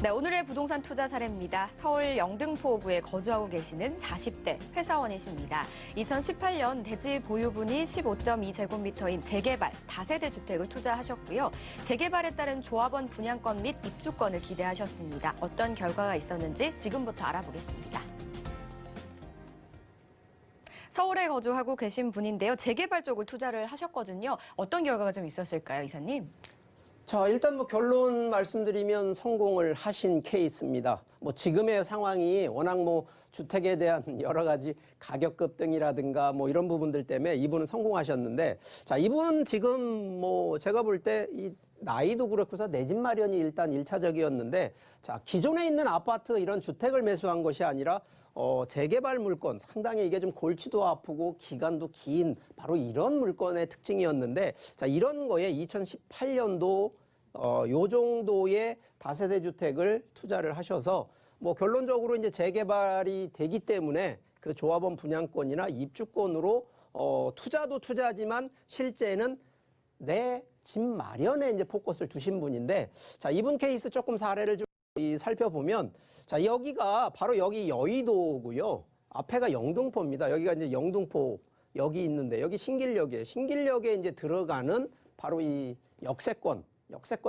네, 오늘의 부동산 투자 사례입니다. 서울 영등포구에 거주하고 계시는 40대 회사원이십니다. 2018년 대지 보유분이 15.2제곱미터인 재개발 다세대 주택을 투자하셨고요. 재개발에 따른 조합원 분양권 및 입주권을 기대하셨습니다. 어떤 결과가 있었는지 지금부터 알아보겠습니다. 서울에 거주하고 계신 분인데요. 재개발 쪽을 투자를 하셨거든요. 어떤 결과가 좀 있었을까요, 이사님? 자, 일단 결론 말씀드리면 성공을 하신 케이스입니다. 지금의 상황이 워낙 주택에 대한 여러 가지 가격 급등이라든가 이런 부분들 때문에 이분은 성공하셨는데, 자, 이분 지금 제가 볼 때 이 나이도 그렇고서 내 집 마련이 일단 1차적이었는데, 자, 기존에 있는 아파트 이런 주택을 매수한 것이 아니라 재개발 물건, 상당히 이게 좀 골치도 아프고 기간도 긴 바로 이런 물건의 특징이었는데, 자, 이런 거에 2018년도 요 정도의 다세대 주택을 투자를 하셔서 결론적으로 이제 재개발이 되기 때문에 그 조합원 분양권이나 입주권으로 투자도 투자지만 실제는 내 집 마련에 이제 포커스를 두신 분인데, 자, 이분 케이스 조금 사례를 좀 살펴보면, 자, 여기가 바로 여기 여의도고요. 앞에가 영등포입니다. 여기가 이제 영등포 여기 있는데, 여기 신길역이에요. 신길역에 이제 들어가는 바로 이 역세권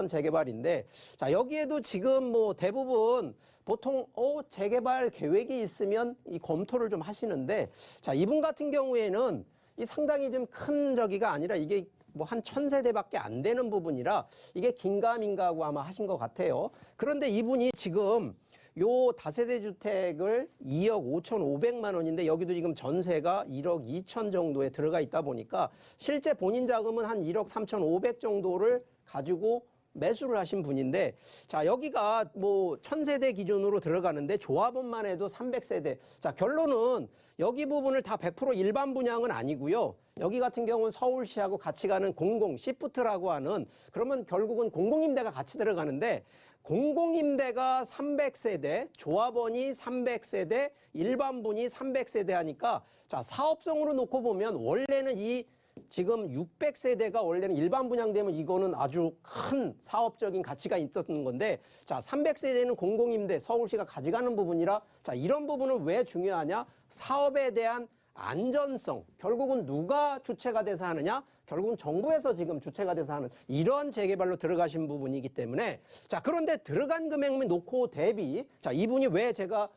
재개발인데, 자, 여기에도 지금 대부분 보통 재개발 계획이 있으면 이 검토를 좀 하시는데, 자, 이분 같은 경우에는 이 상당히 좀 큰 저기가 아니라 이게 한 1000세대밖에 안 되는 부분이라 이게 긴가민가하고 아마 하신 것 같아요. 그런데 이분이 지금 요 다세대 주택을 2억 5,500만 원인데 여기도 지금 전세가 1억 2천 정도에 들어가 있다 보니까 실제 본인 자금은 한 1억 3,500 정도를 가지고 매수를 하신 분인데, 자, 여기가 1000세대 기준으로 들어가는데 조합원만 해도 300세대. 자, 결론은 여기 부분을 다 100% 일반 분양은 아니고요. 여기 같은 경우는 서울시하고 같이 가는 시프트라고 하는, 그러면 결국은 공공임대가 같이 들어가는데, 공공임대가 300세대, 조합원이 300세대, 일반분이 300세대 하니까, 자, 사업성으로 놓고 보면 원래는 지금 600세대가 원래는 일반 분양되면 이거는 아주 큰 사업적인 가치가 있었던 건데, 자, 300세대는 공공임대 서울시가 가져가는 부분이라, 자, 이런 부분은 왜 중요하냐? 사업에 대한 안전성, 결국은 누가 주체가 돼서 하느냐? 결국은 정부에서 지금 주체가 돼서 하는 이런 재개발로 들어가신 부분이기 때문에, 자, 그런데 들어간 금액만 놓고 대비, 자, 이분이 왜 제가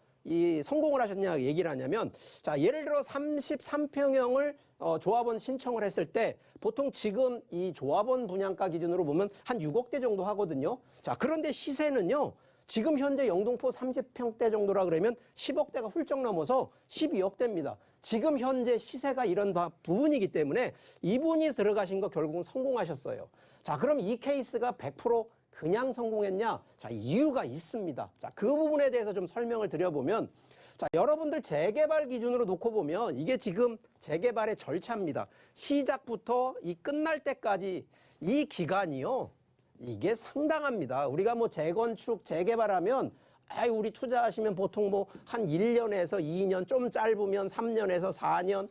성공을 하셨냐 얘기를 하냐면, 자, 예를 들어 33평형을 조합원 신청을 했을 때 보통 지금 이 조합원 분양가 기준으로 보면 한 6억대 정도 하거든요. 자, 그런데 시세는요, 지금 현재 영등포 30평대 정도라 그러면 10억대가 훌쩍 넘어서 12억대입니다. 지금 현재 시세가 이런 부분이기 때문에 이분이 들어가신 거 결국은 성공하셨어요. 자, 그럼 이 케이스가 100% 그냥 성공했냐? 자, 이유가 있습니다. 자, 그 부분에 대해서 좀 설명을 드려보면, 자, 여러분들 재개발 기준으로 놓고 보면 이게 지금 재개발의 절차입니다. 시작부터 이 끝날 때까지 이 기간이요, 이게 상당합니다. 우리가 재건축, 재개발하면 우리 투자하시면 보통 한 1년에서 2년, 좀 짧으면 3년에서 4년,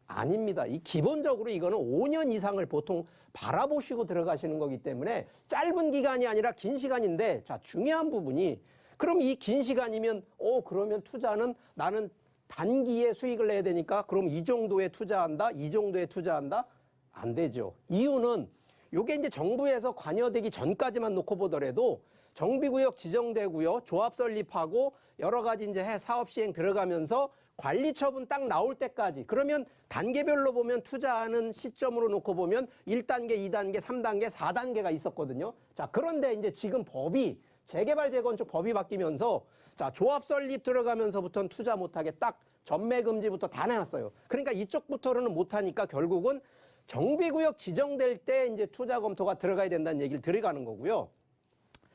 아닙니다. 기본적으로 이거는 5년 이상을 보통 바라보시고 들어가시는 거기 때문에 짧은 기간이 아니라 긴 시간인데, 자, 중요한 부분이, 그럼 이 긴 시간이면 그러면 투자는 나는 단기에 수익을 내야 되니까 그럼 이 정도에 투자한다, 이 정도에 투자한다? 안 되죠. 이유는 요게 이제 정부에서 관여되기 전까지만 놓고 보더라도 정비구역 지정되고요, 조합 설립하고 여러 가지 이제 사업 시행 들어가면서 관리 처분 딱 나올 때까지, 그러면 단계별로 보면 투자하는 시점으로 놓고 보면 1단계, 2단계, 3단계, 4단계가 있었거든요. 자, 그런데 이제 지금 재개발 재건축 법이 바뀌면서, 자, 조합 설립 들어가면서부터는 투자 못하게 딱 전매 금지부터 다 내놨어요. 그러니까 이쪽부터는 못하니까 결국은 정비구역 지정될 때 이제 투자 검토가 들어가야 된다는 얘기를 들어가는 거고요.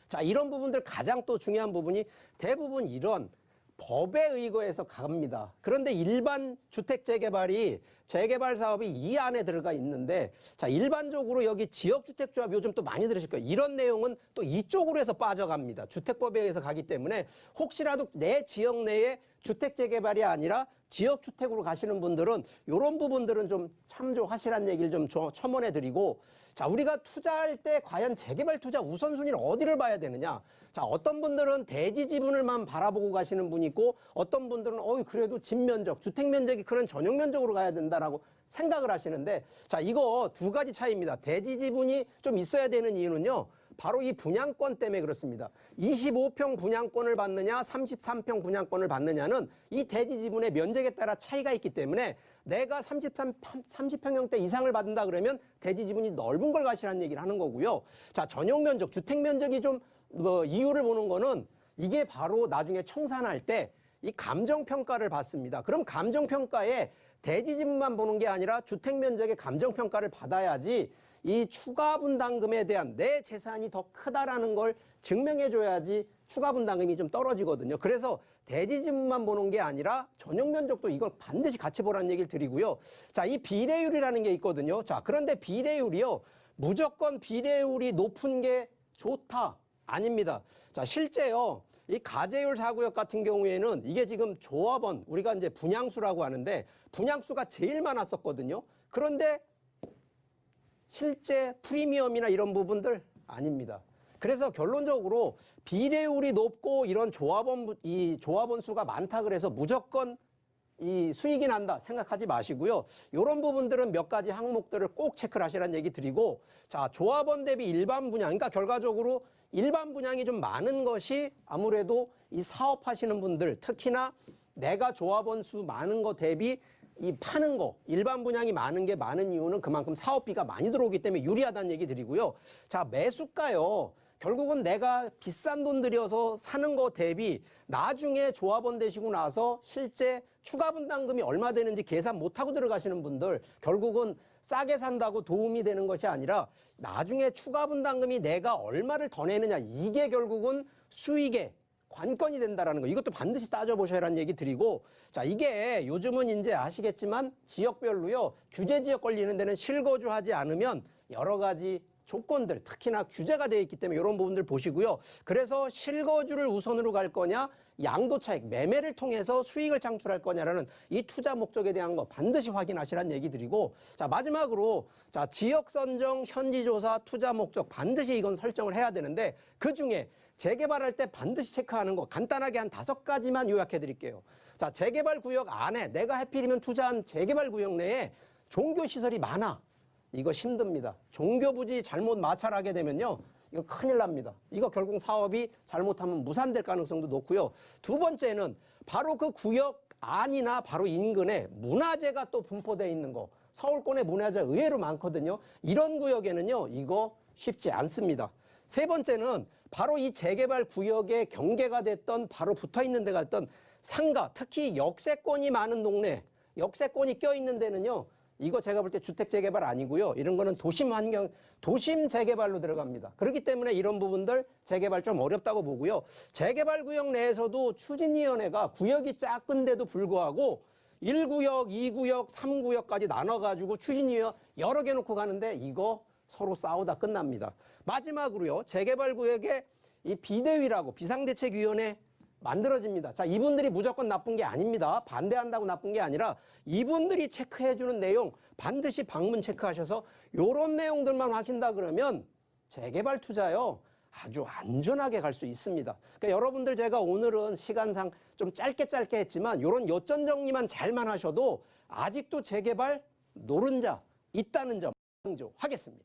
자, 이런 부분들 가장 또 중요한 부분이 대부분 이런 법에 의거해서 갑니다. 그런데 일반 주택 재개발이 재개발 사업이 이 안에 들어가 있는데, 자, 일반적으로 여기 지역주택조합 요즘 또 많이 들으실 거예요. 이런 내용은 또 이쪽으로 해서 빠져갑니다. 주택법에 의해서 가기 때문에 혹시라도 내 지역 내에 주택 재개발이 아니라 지역주택으로 가시는 분들은 이런 부분들은 좀 참조하시라는 얘기를 좀 첨언해 드리고, 자, 우리가 투자할 때 과연 재개발 투자 우선순위를 어디를 봐야 되느냐. 자, 어떤 분들은 대지 지분을만 바라보고 가시는 분이 있고, 어떤 분들은 그래도 집 면적, 주택 면적이 크는 전용 면적으로 가야 된다라고 생각을 하시는데, 자, 이거 두 가지 차이입니다. 대지 지분이 좀 있어야 되는 이유는요, 바로 이 분양권 때문에 그렇습니다. 25평 분양권을 받느냐 33평 분양권을 받느냐는 이 대지 지분의 면적에 따라 차이가 있기 때문에, 내가 30평형대 이상을 받는다 그러면 대지 지분이 넓은 걸 가시라는 얘기를 하는 거고요. 자, 전용 면적, 주택 면적이 좀 이유를 보는 거는, 이게 바로 나중에 청산할 때 이 감정평가를 받습니다. 그럼 감정평가에 대지 지분만 보는 게 아니라 주택 면적의 감정평가를 받아야지 이 추가 분담금에 대한 내 재산이 더 크다라는 걸 증명해 줘야지 추가 분담금이 좀 떨어지거든요. 그래서 대지 지분만 보는 게 아니라 전용 면적도 이걸 반드시 같이 보라는 얘기를 드리고요. 자, 이 비례율이라는 게 있거든요. 자, 그런데 비례율이요, 무조건 비례율이 높은 게 좋다, 아닙니다. 자, 실제요, 이 가제율 4구역 같은 경우에는 이게 지금 조합원, 우리가 이제 분양수라고 하는데 분양수가 제일 많았었거든요. 그런데 실제 프리미엄이나 이런 부분들 아닙니다. 그래서 결론적으로 비례율이 높고 이런 조합원 수가 많다 그래서 무조건 이 수익이 난다 생각하지 마시고요. 이런 부분들은 몇 가지 항목들을 꼭 체크를 하시라는 얘기 드리고, 자, 조합원 대비 일반 분양, 그러니까 결과적으로 일반 분양이 좀 많은 것이 아무래도 이 사업하시는 분들, 특히나 내가 조합원 수 많은 거 대비 이 파는 거, 일반 분양이 많은 게 많은 이유는 그만큼 사업비가 많이 들어오기 때문에 유리하다는 얘기 드리고요. 자, 매수가요, 결국은 내가 비싼 돈 들여서 사는 거 대비 나중에 조합원 되시고 나서 실제 추가 분담금이 얼마 되는지 계산 못하고 들어가시는 분들, 결국은 싸게 산다고 도움이 되는 것이 아니라 나중에 추가 분담금이 내가 얼마를 더 내느냐, 이게 결국은 수익의 관건이 된다라는 거, 이것도 반드시 따져보셔야라는 얘기 드리고, 자, 이게 요즘은 이제 아시겠지만 지역별로요, 규제 지역 걸리는 데는 실거주하지 않으면 여러 가지 조건들, 특히나 규제가 되어 있기 때문에 이런 부분들 보시고요. 그래서 실거주를 우선으로 갈 거냐, 양도 차익, 매매를 통해서 수익을 창출할 거냐라는 이 투자 목적에 대한 거 반드시 확인하시라는 얘기 드리고, 자, 마지막으로, 자, 지역 선정, 현지 조사, 투자 목적 반드시 이건 설정을 해야 되는데, 그중에 재개발할 때 반드시 체크하는 거 간단하게 한 5가지만 요약해 드릴게요. 자, 재개발 구역 안에, 내가 하필이면 투자한 재개발 구역 내에 종교시설이 많아. 이거 힘듭니다. 종교 부지 잘못 마찰하게 되면요, 이거 큰일 납니다. 이거 결국 사업이 잘못하면 무산될 가능성도 높고요. 두 번째는 바로 그 구역 안이나 바로 인근에 문화재가 또 분포되어 있는 거. 서울권에 문화재 의외로 많거든요. 이런 구역에는요, 이거 쉽지 않습니다. 세 번째는 바로 이 재개발 구역에 경계가 됐던, 바로 붙어 있는 데가 됐던 상가, 특히 역세권이 많은 동네, 역세권이 껴있는 데는요, 이거 제가 볼 때 주택 재개발 아니고요. 이런 거는 도심 재개발로 들어갑니다. 그렇기 때문에 이런 부분들 재개발 좀 어렵다고 보고요. 재개발 구역 내에서도 추진위원회가 구역이 작은데도 불구하고 1구역, 2구역, 3구역까지 나눠가지고 추진위원 여러 개 놓고 가는데 이거 서로 싸우다 끝납니다. 마지막으로요, 재개발 구역에 이 비대위라고 비상대책위원회 만들어집니다. 자, 이분들이 무조건 나쁜 게 아닙니다. 반대한다고 나쁜 게 아니라 이분들이 체크해주는 내용 반드시 방문 체크하셔서 요런 내용들만 하신다 그러면 재개발 투자요, 아주 안전하게 갈 수 있습니다. 그러니까 여러분들, 제가 오늘은 시간상 좀 짧게 했지만 요런 요점 정리만 잘만 하셔도 아직도 재개발 노른자 있다는 점 강조하겠습니다.